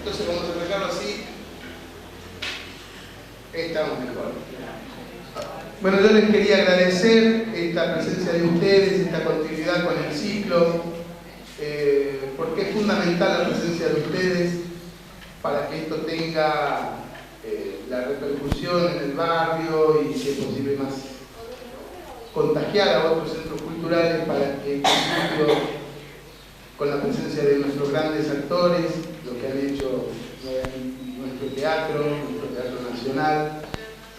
Entonces vamos a sacarlo así. Estamos mejor. Bueno, yo les quería agradecer esta presencia de ustedes, esta continuidad con el ciclo, porque es fundamental la presencia de ustedes para que esto tenga la repercusión en el barrio y, si es posible, más contagiar a otros centros culturales para que el ciclo, con la presencia de nuestros grandes actores, lo que han hecho nuestro teatro nacional,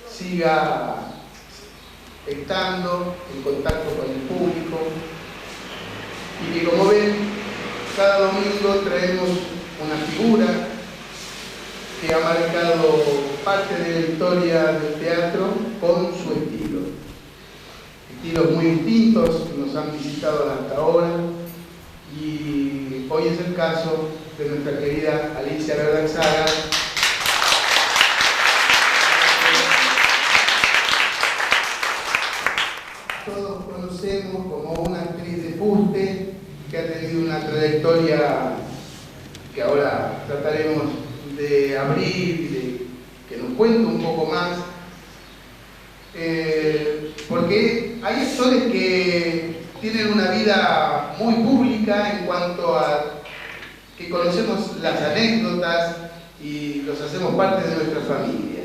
siga estando en contacto con el público y que, como ven, cada domingo traemos una figura que ha marcado parte de la historia del teatro con su estilo. Estilos muy distintos que nos han visitado hasta ahora, y hoy es el caso de nuestra querida Alicia Verdaxaga, todos conocemos como una actriz de fuste que ha tenido una trayectoria que ahora trataremos de abrir y de que nos cuente un poco más, porque hay actores que tienen una vida muy pública en cuanto a que conocemos las anécdotas y los hacemos parte de nuestra familia,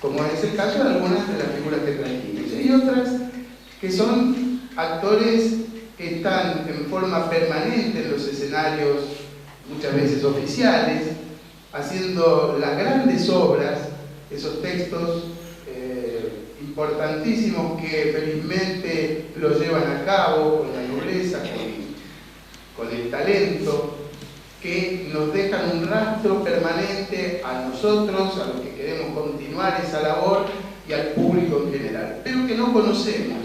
como es el caso de algunas de las figuras que trajimos. Hay otras que son actores que están en forma permanente en los escenarios, muchas veces oficiales, haciendo las grandes obras, esos textos importantísimos que felizmente lo llevan a cabo con la nobleza, con el talento, que nos dejan un rastro permanente a nosotros, a los que queremos continuar esa labor, y al público en general, pero que no conocemos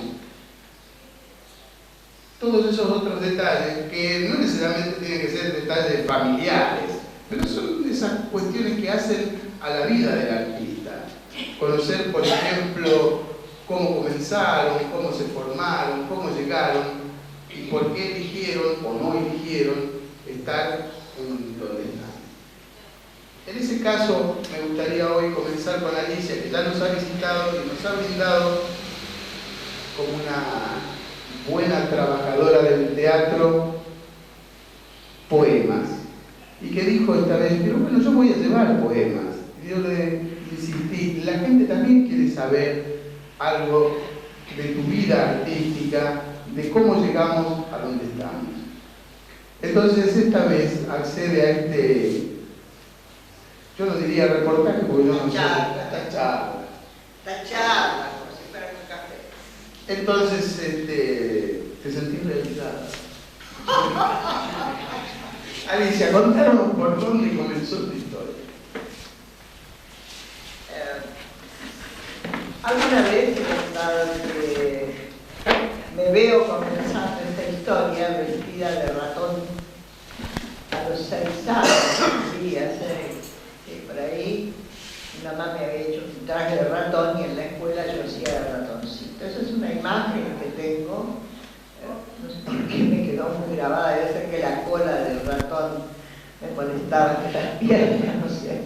todos esos otros detalles, que no necesariamente tienen que ser detalles familiares, pero son esas cuestiones que hacen a la vida del artista. Conocer, por ejemplo, cómo comenzaron, cómo se formaron, cómo llegaron y por qué eligieron o no eligieron estar en donde están. En ese caso, me gustaría hoy comenzar con Alicia, que ya nos ha visitado y nos ha brindado como una buena trabajadora del teatro poemas, y que dijo esta vez, pero bueno, yo voy a llevar poemas. Y yo le insistí, la gente también quiere saber algo de tu vida artística, de cómo llegamos a donde estamos. Entonces esta vez accede a este, yo no diría reportaje porque yo no sé, esta charla, como si fuera un café. Entonces te sentís realizada. Alicia, contanos por dónde comenzó tu historia. Alguna vez he contado que me veo comenzando esta historia vestida de ratón a los 6 años, sí, por ahí mi mamá me había hecho un traje de ratón y en la escuela yo hacía de ratoncito. Esa es una imagen que tengo, no sé por qué me quedó muy grabada, debe ser que la cola del ratón me molestaba en las piernas, no sé.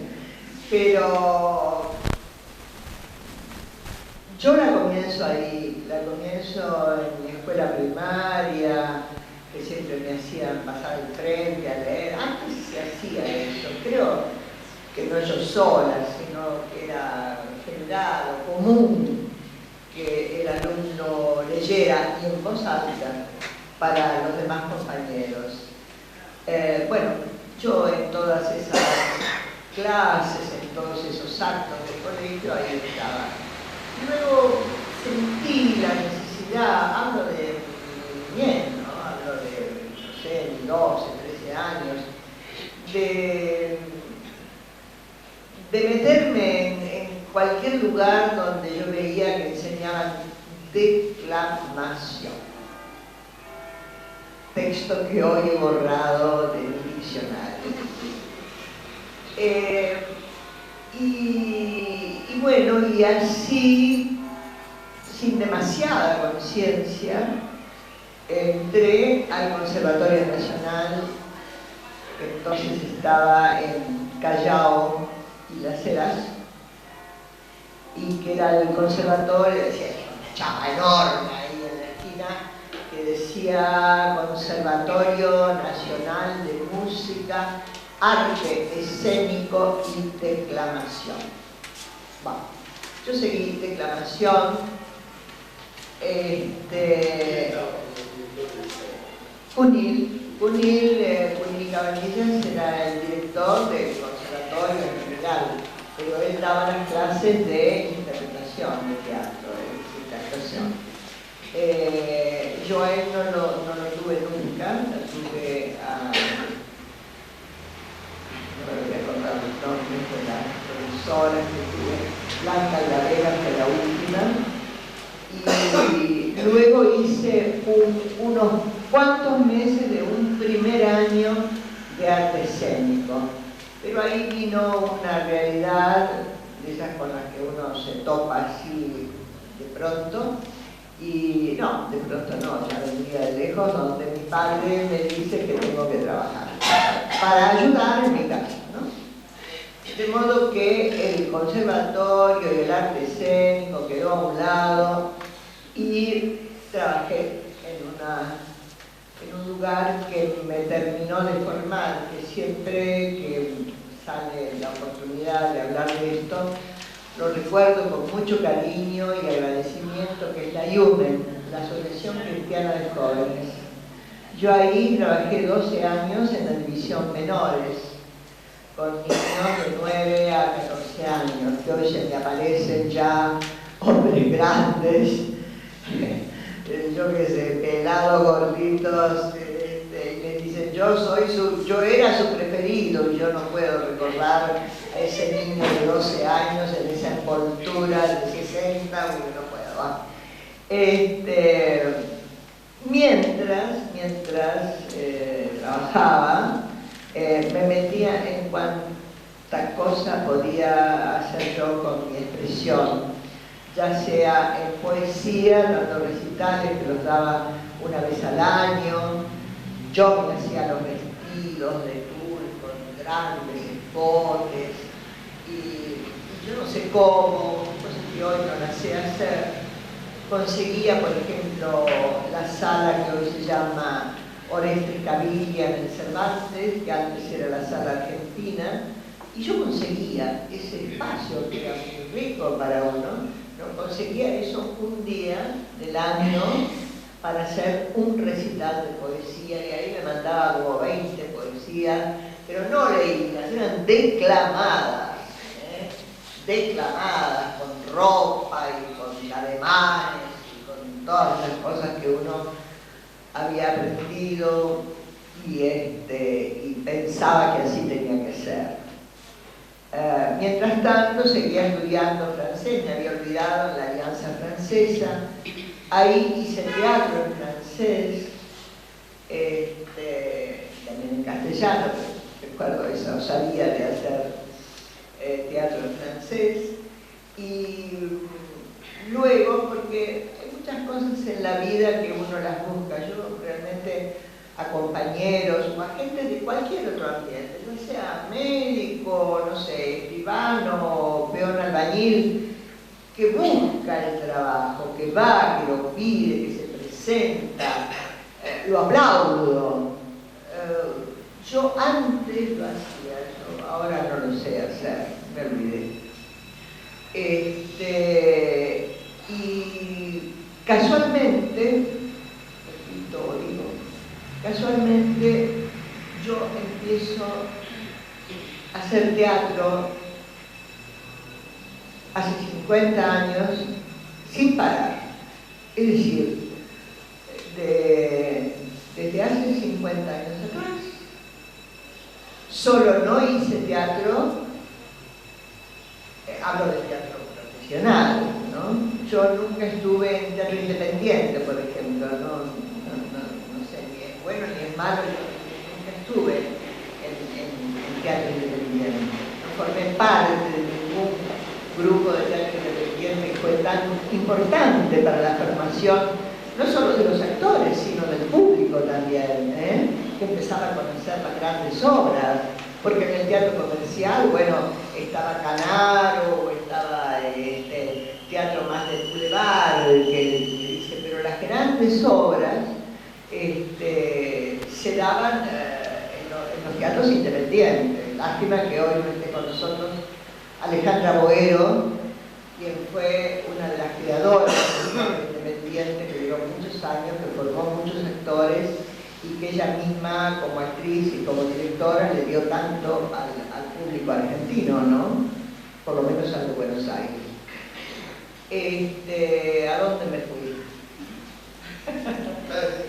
Pero yo la comienzo ahí, la comienzo en mi escuela primaria, que siempre me hacían pasar el frente a leer. Antes se hacía eso, creo que no yo sola, sino que era general o común que el alumno leyera y en voz alta para los demás compañeros. Bueno, yo en todas esas clases, en todos esos actos del colegio, ahí estaba. Luego sentí la necesidad, hablo de mi niñez, ¿no? Hablo de, no sé, 12, 13 años, de meterme en cualquier lugar donde yo veía que enseñaban declamación. Texto que hoy he borrado de mi diccionario. Y bueno, y así, sin demasiada conciencia, entré al Conservatorio Nacional, que entonces estaba en Callao y Las Heras, y que era el conservatorio, decía, una chapa enorme ahí en la esquina, que decía Conservatorio Nacional de Música, Arte Escénico y Declamación. Bueno, yo seguí declamación, Punil Cabanillas era el director del conservatorio en general, pero él daba las clases de interpretación de teatro, de actuación. Yo a él no lo tuve nunca, lo tuve a... no me voy a acordar los nombres de las profesoras que tuve, Blanca Lavera fue la última, y luego hice unos cuantos meses de un primer año de arte escénico, pero ahí vino una realidad de esas con las que uno se topa así de pronto, y no, de pronto no, ya venía de lejos, donde mi padre me dice que tengo que trabajar para ayudar en mi casa, ¿no? De modo que el conservatorio y el arte escénico quedó a un lado y trabajé en un lugar que me terminó de formar, que siempre que sale la oportunidad de hablar de esto, lo recuerdo con mucho cariño y agradecimiento, que es la IUMEN, la Asociación Cristiana de Jóvenes. Yo ahí trabajé 12 años en la división menores, con niños de 9 a 14 años, que hoy se me aparecen ya hombres grandes, yo qué sé, pelados, gorditos, y me dicen, yo era su preferido, y yo no puedo recordar a ese niño de 12 años en esa envoltura de 60, porque no puedo. Mientras trabajaba, me metía en cuanta cosa podía hacer yo con mi expresión, ya sea en poesía, dando recitales que los daba una vez al año. Yo me hacía los vestidos de tul con grandes escotes, y yo no sé cómo, cosas que hoy no las sé hacer. Conseguía, por ejemplo, la sala que hoy se llama Orestes Caviglia en el Cervantes, que antes era la sala argentina, y yo conseguía ese espacio que era muy rico para uno, ¿no? Conseguía eso un día del año para hacer un recital de poesía, y ahí me mandaba como 20 poesías, pero no leídas, eran declamadas, declamadas, con ropa y con ademanes y con todas las cosas que uno había aprendido y pensaba que así tenía que ser. Mientras tanto seguía estudiando francés, me había olvidado en la Alianza Francesa, ahí hice teatro en francés, también en castellano, pero recuerdo esa osadía de hacer teatro en francés, y luego, porque hay muchas cosas en la vida que uno las busca, yo realmente a compañeros o a gente de cualquier otro ambiente, ya sea médico, no sé, escribano, peón albañil, que busca el trabajo, que va, que lo pide, que se presenta, lo aplaudo. Yo antes lo hacía, yo ahora no lo sé hacer, me olvidé. Y casualmente, yo empiezo a hacer teatro hace 50 años sin parar. Es decir, desde hace 50 años atrás, solo no hice teatro, hablo de teatro profesional, ¿no? Yo nunca estuve en teatro independiente, por ejemplo, no sé, ni es bueno ni es malo, yo nunca estuve en teatro independiente, no formé parte de ningún grupo de teatro independiente que fue tan importante para la formación, no solo de los actores, sino del público también, que empezaba a conocer las grandes obras, porque en el teatro comercial, bueno, estaba Canaro, o estaba teatro más del Boulevard, pero las grandes obras se daban en los teatros independientes. Lástima que hoy no esté con nosotros Alejandra Boero, quien fue una de las creadoras del teatro independiente, que duró muchos años, que formó muchos actores y que ella misma, como actriz y como directora, le dio tanto al público argentino, ¿no? Por lo menos al de Buenos Aires. ¿A dónde me fui?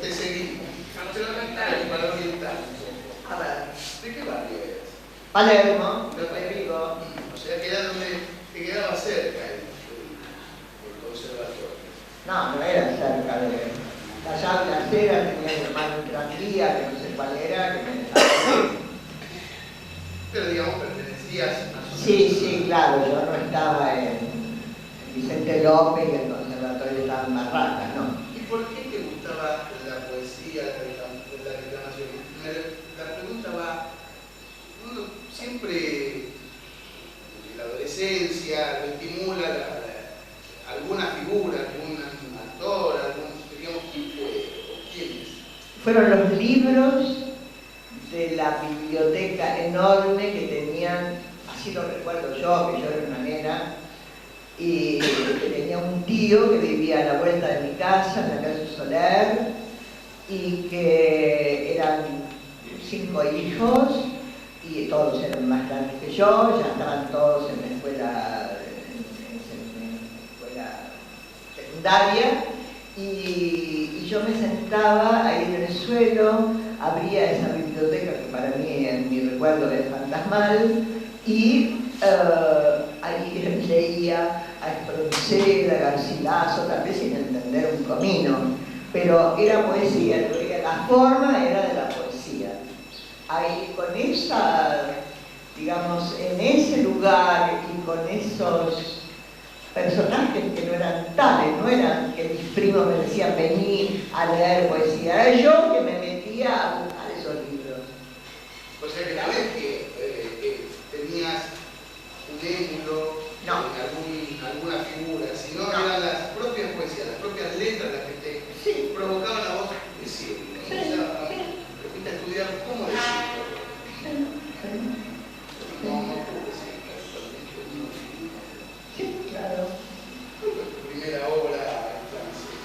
Te seguí. Para orientar. A ver. ¿De qué barrio eres? Palermo, donde vivo. O sea, que era donde te quedaba cerca el conservatorio. No era cerca de... Allá en la acera tenía que tomar un tranvía, que no sé cuál era, que me dejaba. Pero digamos, pertenecías a... Sí, claro, yo no estaba en Vicente López y el conservatorio estaba en Barracas, ¿no? ¿Y por qué te gustaba la poesía, la declamación? La pregunta va, uno siempre en la adolescencia lo estimula alguna figura, algún actor, digamos, ¿quién fue o quiénes? Fueron los libros de la biblioteca enorme que tenían, así lo recuerdo yo, que yo era una nena, y tenía un tío que vivía a la vuelta de mi casa, en la calle Soler, y que eran 5 hijos, y todos eran más grandes que yo, ya estaban todos en la escuela secundaria, y yo me sentaba ahí en el suelo, abría esa biblioteca que para mí en mi recuerdo es fantasmal, y ahí leía a Espronceda, a Garcilaso, tal vez sin entender un comino, pero era poesía, la forma era de la poesía. Ahí con esa, digamos, en ese lugar y con esos personajes que no eran tales, no eran que mis primos me decían vení a leer poesía, era yo que me metía a buscar esos libros. O sea que no es que tenías un émulo, no. alguna figura, sino que eran las propias poesías, las propias letras las que te provocaban a vos decirlo. O sea, te fuiste a estudiar cómo decirlo. No puedo decirlo. Sí, claro. ¿Cuál fue tu primera obra en francés?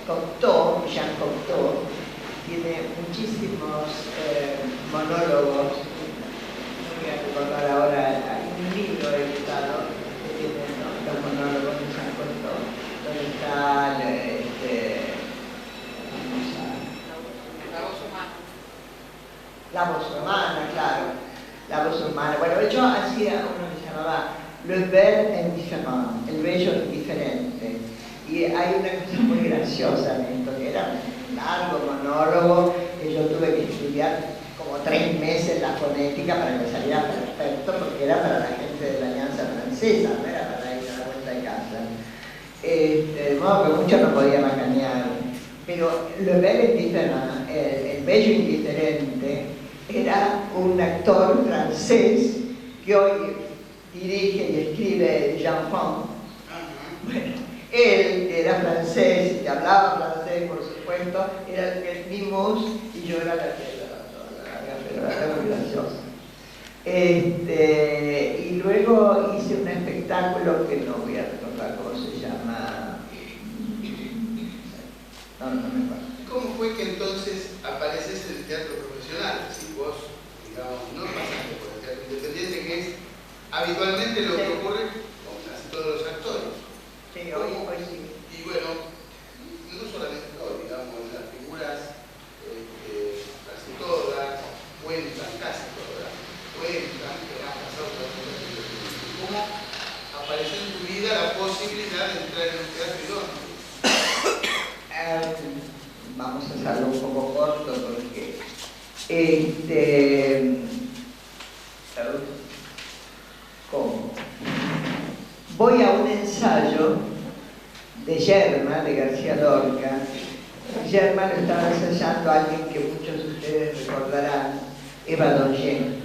Cocteau, Jean Cocteau, tiene muchísimos monólogos. No voy a recordar ahora, hay un libro editado que tiene los monólogos de Jean Cocteau, donde está la voz humana, claro, la voz humana. Bueno, yo hacía uno que se llamaba Le Bel Indifférent, el bello indiferente. Y hay una cosa muy graciosa en esto, que era un largo monólogo que yo tuve que estudiar como 3 meses la fonética para que saliera perfecto, porque era para la gente de la Alianza Francesa, no era para ir a la vuelta de casa. De modo que mucho no podía macanear. Pero Le Bel Indifférent, el bello indiferente, era un actor francés que hoy dirige y escribe Jean Font. Bueno, él, que era francés y que hablaba francés, por supuesto, era el que vimos y yo era la que pero era muy graciosa. Y luego hice un espectáculo que no voy a recordar cómo se llama. No me acuerdo. ¿Cómo fue que entonces apareces en el teatro profesional? Si vos, digamos, no pasaste por el teatro independiente, que es habitualmente lo que ocurre con casi todos los actores. Sí, hoy sí. Y bueno, no solamente hoy, digamos, las figuras, casi todas, cuentan, casi todas, cuentan que han pasado por el teatro. ¿Cómo apareció en tu vida la posibilidad de entrar en un teatro idóneo? Vamos a hacerlo un poco corto porque ¿cómo? Voy a un ensayo de Yerma lo estaba ensayando alguien que muchos de ustedes recordarán, Eva Dongen.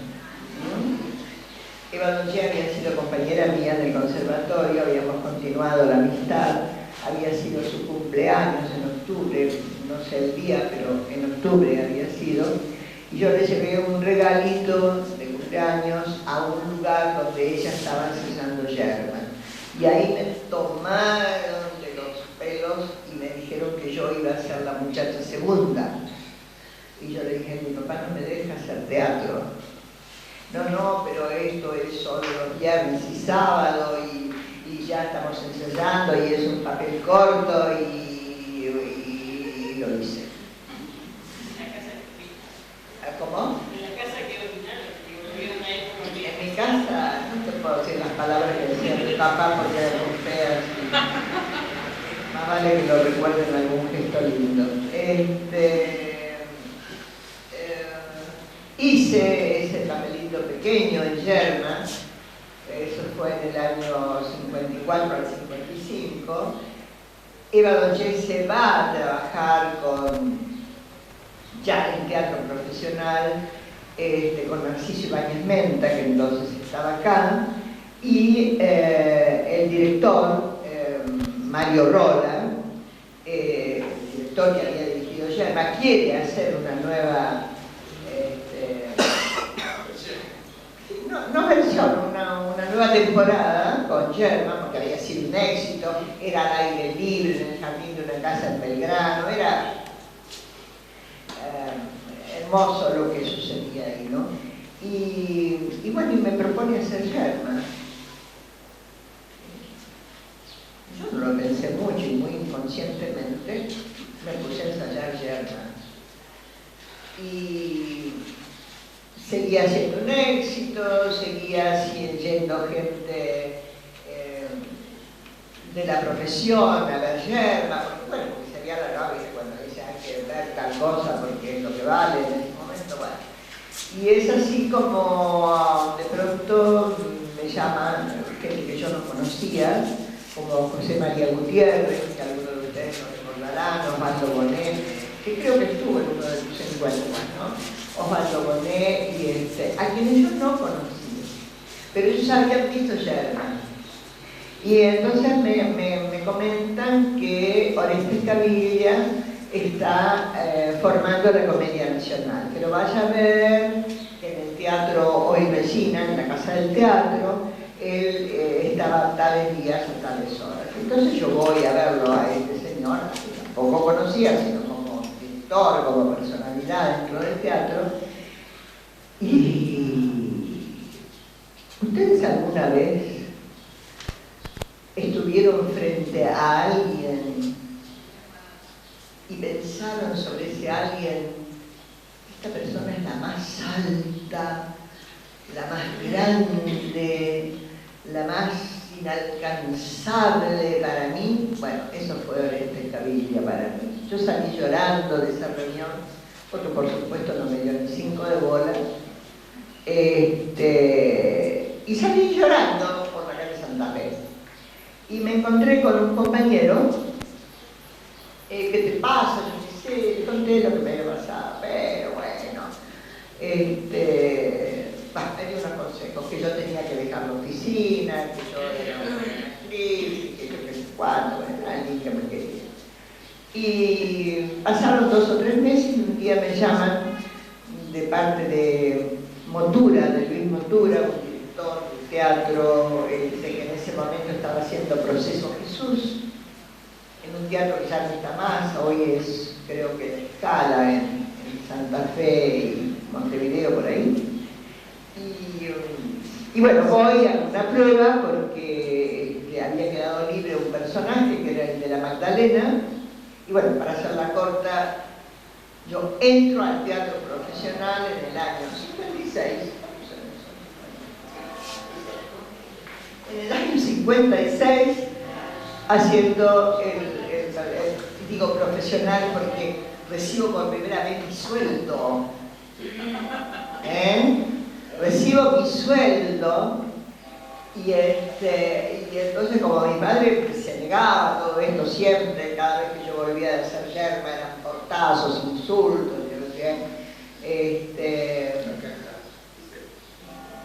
Eva Dongen había sido compañera mía en el conservatorio, habíamos continuado la amistad, había sido su cumpleaños en octubre, no sé el día, pero en octubre había sido, y yo le llevé un regalito de cumpleaños a un lugar donde ella estaba ensayando Yerma. Y ahí me tomaron de los pelos y me dijeron que yo iba a ser la muchacha segunda. Y yo le dije, mi papá no me deja hacer teatro. No, pero esto es solo los viernes y sábado y ya estamos ensayando y es un papel corto y lo hice. ¿Cómo? En la casa que en mi casa, no te puedo decir las palabras que decía mi papá porque eran muy feas. Más vale que lo recuerden en algún gesto lindo. Hice ese papelito pequeño en Yerma, eso fue en el año 54 al 55. Eva Dongen se va a trabajar ya en teatro profesional, con Narciso Ibáñez Menta, que entonces estaba acá, y el director, Mario Rola, el director que había dirigido Yerma, quiere hacer una nueva no versión, una nueva temporada con Yerma, porque había sido un éxito, era al aire libre, en el jardín de una casa en Belgrano, era hermoso lo que sucedía ahí, ¿no? Y bueno, y me propone hacer Yerma. Yo no lo pensé mucho y muy inconscientemente me puse a ensayar Yerma. Y seguía siendo un éxito, seguía yendo gente de la profesión a ver Yerma, porque bueno, porque sería la novia cuando dice hay que ver tal cosa porque es lo que vale en ese momento, bueno. Y es así como de pronto me llaman gente que yo no conocía, como José María Gutiérrez, que algunos de ustedes no recordarán, Osvaldo Bonet, que creo que estuvo en uno de tus encuentros, ¿no? Osvaldo Bonet, a quienes yo no conocía, pero ellos habían visto Yerma. Y entonces me comentan que Orestes Caviglia está formando la Comedia Nacional, que lo vaya a ver en el Teatro Hoy Vecina, en la Casa del Teatro. Él estaba tales días a tales horas. Entonces yo voy a verlo a este señor, que tampoco conocía, sino como director, como personalidad dentro del teatro. Y ¿ustedes alguna vez estuvieron frente a alguien y pensaron sobre ese alguien? Esta persona es la más alta, la más grande, la más inalcanzable para mí. Bueno, eso fue Orestes Caviglia para mí. Yo salí llorando de esa reunión, porque por supuesto no me dio ni 5 de bola. Y salí llorando por la calle Santa Fe. Y me encontré con un compañero, ¿qué te pasa? Yo le conté lo que me había pasado, pero bueno, me dio unos consejos, que yo tenía que dejar la oficina, que yo era una actriz, que yo qué sé cuándo, bueno, alguien que me quería. Y pasaron 2 o 3 meses y un día me llaman de parte de Motura, de Luis Motura, un director de teatro que en ese momento estaba haciendo Proceso Jesús, en un teatro que ya no está más, hoy es, creo que en Scala, en Santa Fe y Montevideo, por ahí. Y bueno, voy a una prueba porque había quedado libre un personaje que era el de la Magdalena. Y bueno, para hacerla corta, yo entro al teatro profesional en el año 56. En el año 56, haciendo digo profesional porque recibo por primera vez mi sueldo. Recibo mi sueldo y entonces como mi padre se llegaba todo esto siempre, cada vez que yo volvía de hacer yerma eran portazos, insultos, yo no sé.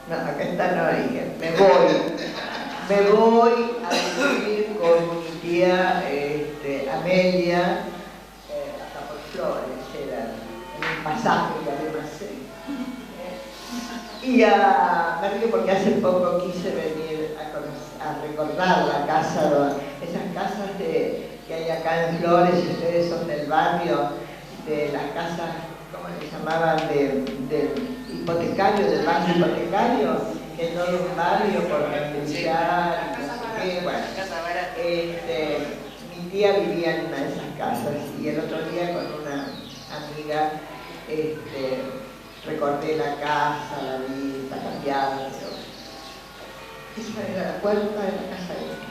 No, acá está, no hay. Me voy a vivir con mi tía Amelia, hasta por Flores, era en un pasaje que además y me río porque hace poco quise venir a recordar la casa, esas casas que hay acá en Flores, y ustedes son del barrio, de las casas, ¿cómo le llamaban? Del hipotecario, del banco hipotecario, que no es un barrio por beneficiar, no sé qué, bueno. Mi tía vivía en una de esas casas y el otro día con una amiga recordé la casa, la vi, está cambiada, pero esa era la puerta de la casa de ella.